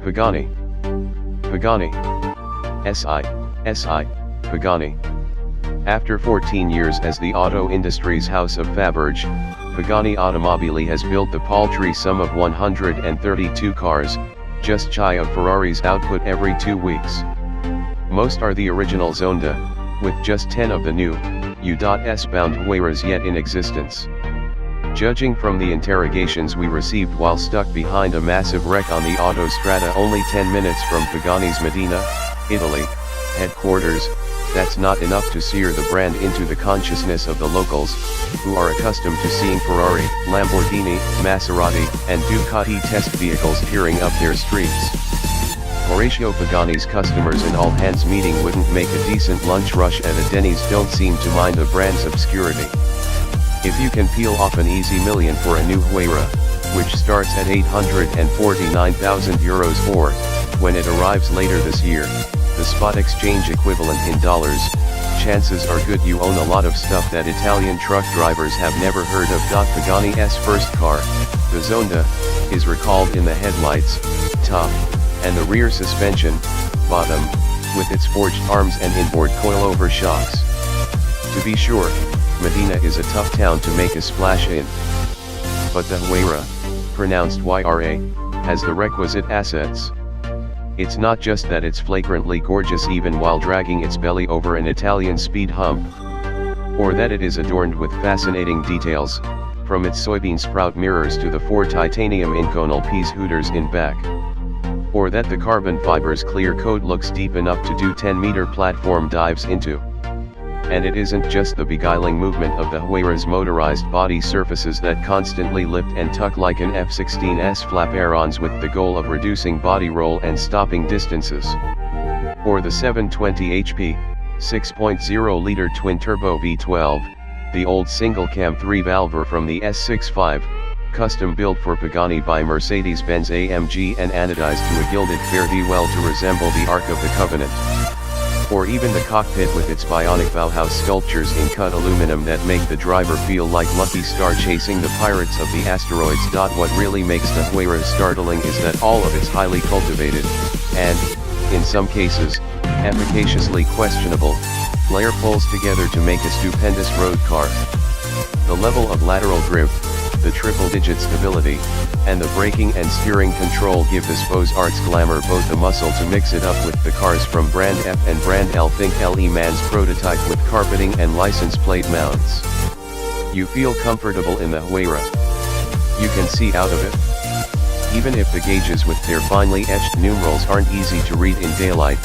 Pagani. Pagani. SI. Pagani. After 14 years as the auto industry's house of Faberge, Pagani Automobili has built the paltry sum of 132 cars, just shy of Ferrari's output every 2 weeks. Most are the original Zonda, with just 10 of the new, U.S-bound Huayras yet in existence. Judging from the interrogations we received while stuck behind a massive wreck on the Autostrada only 10 minutes from Pagani's Medina, Italy, headquarters, that's not enough to sear the brand into the consciousness of the locals, who are accustomed to seeing Ferrari, Lamborghini, Maserati, and Ducati test vehicles tearing up their streets. Horatio Pagani's customers in all-hands meeting wouldn't make a decent lunch rush at a Denny's don't seem to mind the brand's obscurity. If you can peel off an easy million for a new Huayra, which starts at €849,000 or, when it arrives later this year, the spot exchange equivalent in dollars, chances are good you own a lot of stuff that Italian truck drivers have never heard of. Pagani's first car, the Zonda, is recalled in the headlights, top, and the rear suspension, bottom, with its forged arms and inboard coilover shocks. To be sure, Medina is a tough town to make a splash in. But the Huayra, pronounced Yra, has the requisite assets. It's not just that it's flagrantly gorgeous even while dragging its belly over an Italian speed hump. Or that it is adorned with fascinating details, from its soybean sprout mirrors to the 4 titanium inconel piece hooters in back. Or that the carbon fiber's clear coat looks deep enough to do 10-meter platform dives into. And it isn't just the beguiling movement of the Huayra's motorized body surfaces that constantly lift and tuck like an F-16's flaperons with the goal of reducing body roll and stopping distances. Or the 720 HP, 6.0-liter twin-turbo V12, the old single-cam 3-valver from the S65, custom-built for Pagani by Mercedes-Benz AMG and anodized to a gilded fare-thee-well to resemble the Ark of the Covenant. Or even the cockpit with its bionic Bauhaus sculptures in cut aluminum that make the driver feel like Lucky Star chasing the pirates of the asteroids. What really makes the Huayra startling is that all of its highly cultivated, and, in some cases, efficaciously questionable, flair pulls together to make a stupendous road car. The level of lateral grip, the triple-digit stability, and the braking and steering control give this Beaux Arts glamour both the muscle to mix it up with the cars from Brand F and Brand L. Think Le Mans prototype with carpeting and license plate mounts. You feel comfortable in the Huayra. You can see out of it. Even if the gauges with their finely etched numerals aren't easy to read in daylight,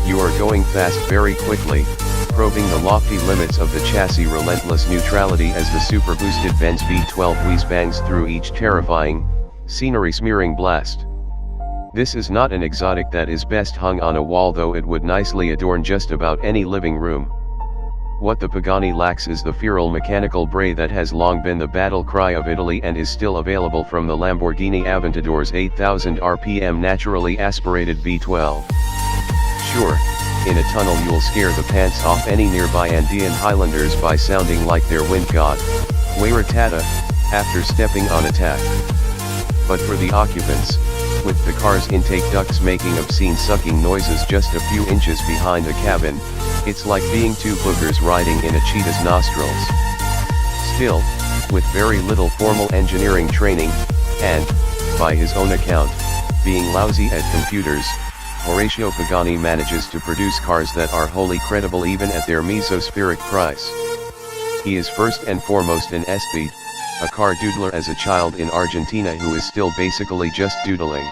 you are going fast very quickly, probing the lofty limits of the chassis' relentless neutrality as the super-boosted Benz V12 whiz bangs through each terrifying, scenery-smearing blast. This is not an exotic that is best hung on a wall, though it would nicely adorn just about any living room. What the Pagani lacks is the feral mechanical bray that has long been the battle cry of Italy and is still available from the Lamborghini Aventador's 8,000 RPM naturally aspirated V12. Sure, in a tunnel you'll scare the pants off any nearby Andean Highlanders by sounding like their wind god, Huayra Tata, after stepping on attack. But for the occupants, with the car's intake ducts making obscene sucking noises just a few inches behind the cabin, it's like being 2 boogers riding in a cheetah's nostrils. Still, with very little formal engineering training, and, by his own account, being lousy at computers, Horatio Pagani manages to produce cars that are wholly credible even at their mesospheric price. He is first and foremost an aesthete, a car doodler as a child in Argentina who is still basically just doodling.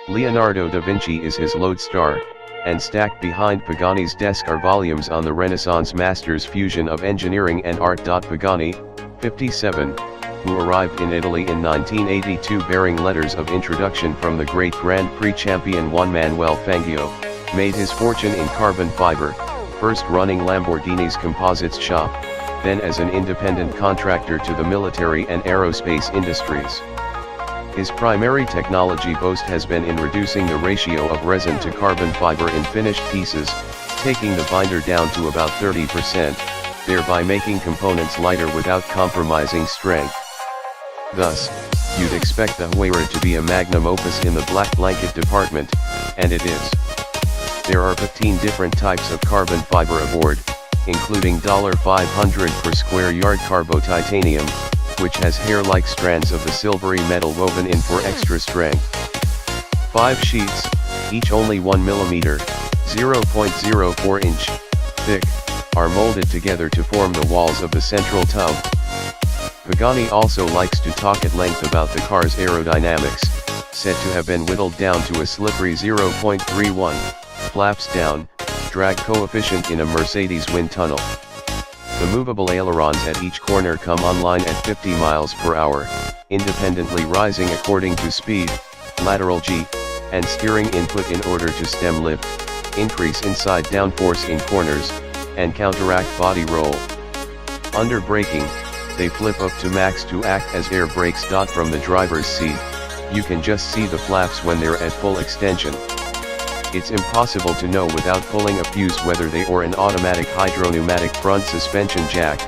Leonardo da Vinci is his lodestar, and stacked behind Pagani's desk are volumes on the Renaissance master's fusion of engineering and art. Pagani, 57, who arrived in Italy in 1982 bearing letters of introduction from the great Grand Prix champion Juan Manuel Fangio, made his fortune in carbon fiber, first running Lamborghini's composites shop, then as an independent contractor to the military and aerospace industries. His primary technology boast has been in reducing the ratio of resin to carbon fiber in finished pieces, taking the binder down to about 30%, thereby making components lighter without compromising strength. Thus, You'd expect the Huayra to be a magnum opus in the black blanket department, and it is. There are 15 different types of carbon fiber aboard, including $500 per square yard carbo titanium, which has hair-like strands of the silvery metal woven in for extra strength. 5 sheets, each only 1 mm, 0.04 inch, thick, are molded together to form the walls of the central tub. Pagani also likes to talk at length about the car's aerodynamics, said to have been whittled down to a slippery 0.31, flaps down, drag coefficient in a Mercedes wind tunnel. The movable ailerons at each corner come online at 50 miles per hour, independently rising according to speed, lateral G, and steering input in order to stem lift, increase inside downforce in corners, and counteract body roll. Under braking, they flip up to max to act as air brakes. From the driver's seat, you can just see the flaps when they're at full extension. It's impossible to know without pulling a fuse whether they or an automatic hydropneumatic front suspension jack,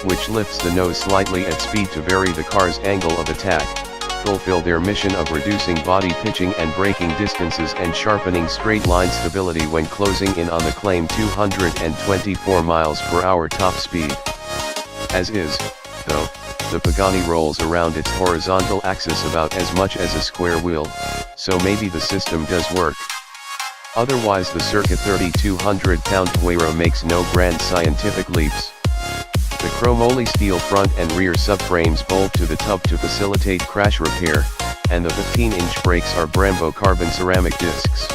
which lifts the nose slightly at speed to vary the car's angle of attack, fulfill their mission of reducing body pitching and braking distances and sharpening straight line stability when closing in on the claimed 224 miles per hour top speed. As is, though, the Pagani rolls around its horizontal axis about as much as a square wheel, so maybe the system does work. Otherwise the circa 3,200-pound Huayra makes no grand scientific leaps. The chromoly steel front and rear subframes bolt to the tub to facilitate crash repair, and the 15-inch brakes are Brembo carbon ceramic discs.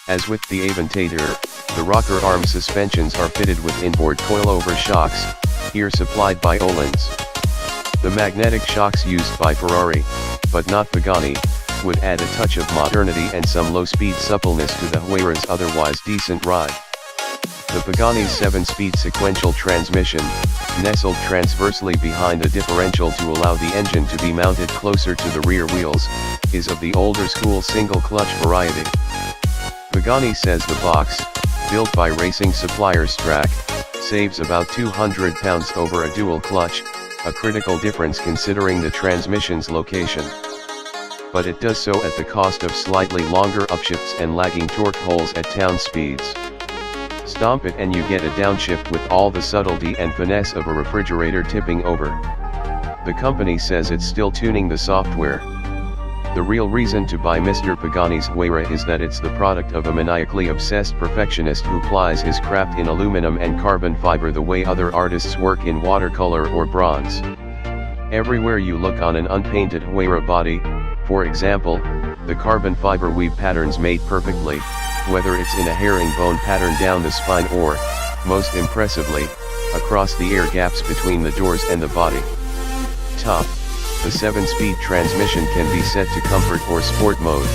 As with the Aventador, the rocker arm suspensions are fitted with inboard coilover shocks, here supplied by Öhlins. The magnetic shocks used by Ferrari, but not Pagani, would add a touch of modernity and some low-speed suppleness to the Huayra's otherwise decent ride. The Pagani's 7-speed sequential transmission, nestled transversely behind the differential to allow the engine to be mounted closer to the rear wheels, is of the older school single-clutch variety. Pagani says the box, built by racing supplier Strack, saves about 200 pounds over a dual clutch, a critical difference considering the transmission's location. But it does so at the cost of slightly longer upshifts and lagging torque holes at town speeds. Stomp it and you get a downshift with all the subtlety and finesse of a refrigerator tipping over. The company says it's still tuning the software. The real reason to buy Mr. Pagani's Huayra is that it's the product of a maniacally obsessed perfectionist who plies his craft in aluminum and carbon fiber the way other artists work in watercolor or bronze. Everywhere you look on an unpainted Huayra body, for example, the carbon fiber weave patterns made perfectly, whether it's in a herringbone pattern down the spine or, most impressively, across the air gaps between the doors and the body. Top. The 7-speed transmission can be set to comfort or sport mode.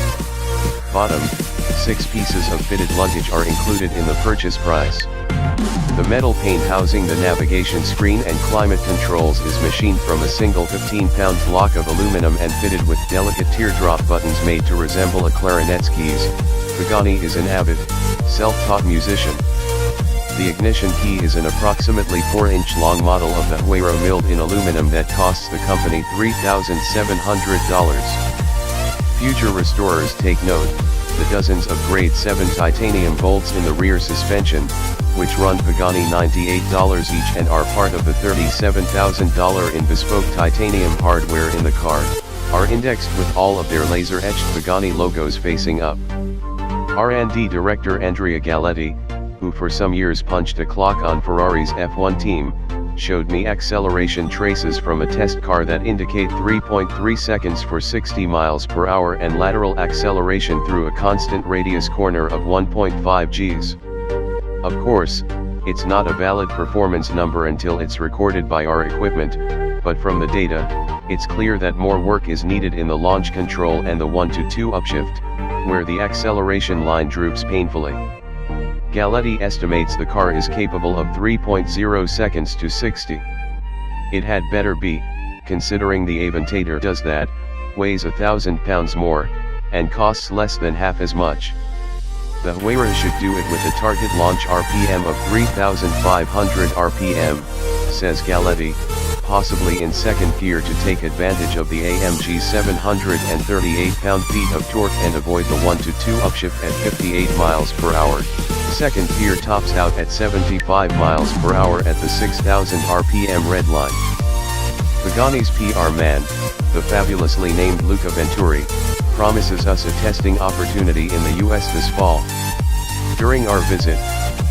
Bottom. 6 pieces of fitted luggage are included in the purchase price. The metal pane housing the navigation screen and climate controls is machined from a single 15-pound block of aluminum and fitted with delicate teardrop buttons made to resemble a clarinet's keys. Pagani is an avid, self-taught musician. The ignition key is an approximately 4-inch long model of the Huayra milled in aluminum that costs the company $3,700. Future restorers take note, the dozens of grade 7 titanium bolts in the rear suspension, which run Pagani $98 each and are part of the $37,000 in bespoke titanium hardware in the car, are indexed with all of their laser-etched Pagani logos facing up. R&D director Andrea Galletti, who for some years punched a clock on Ferrari's F1 team, showed me acceleration traces from a test car that indicate 3.3 seconds for 60 miles per hour and lateral acceleration through a constant radius corner of 1.5 Gs. Of course, it's not a valid performance number until it's recorded by our equipment, but from the data, it's clear that more work is needed in the launch control and the 1-to-2 upshift, where the acceleration line droops painfully. Galletti estimates the car is capable of 3.0 seconds to 60. It had better be, considering the Aventador does that, weighs 1,000 pounds more, and costs less than half as much. The Huayra should do it with a target launch RPM of 3,500 RPM, says Galletti, possibly in second gear to take advantage of the AMG's 738 pound-feet of torque and avoid the 1-2 upshift at 58 miles per hour. Second gear tops out at 75 miles per hour at the 6,000 RPM red line. Pagani's PR man, the fabulously named Luca Venturi, promises us a testing opportunity in the US this fall. During our visit,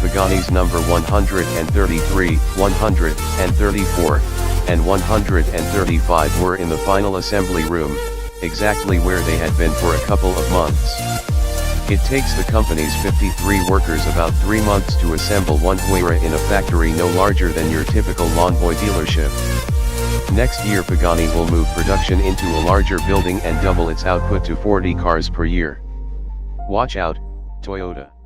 Pagani's number 133, 134, and 135 were in the final assembly room, exactly where they had been for a couple of months. It takes the company's 53 workers about 3 months to assemble one Huayra in a factory no larger than your typical lawnboy dealership. Next year Pagani will move production into a larger building and double its output to 40 cars per year. Watch out, Toyota.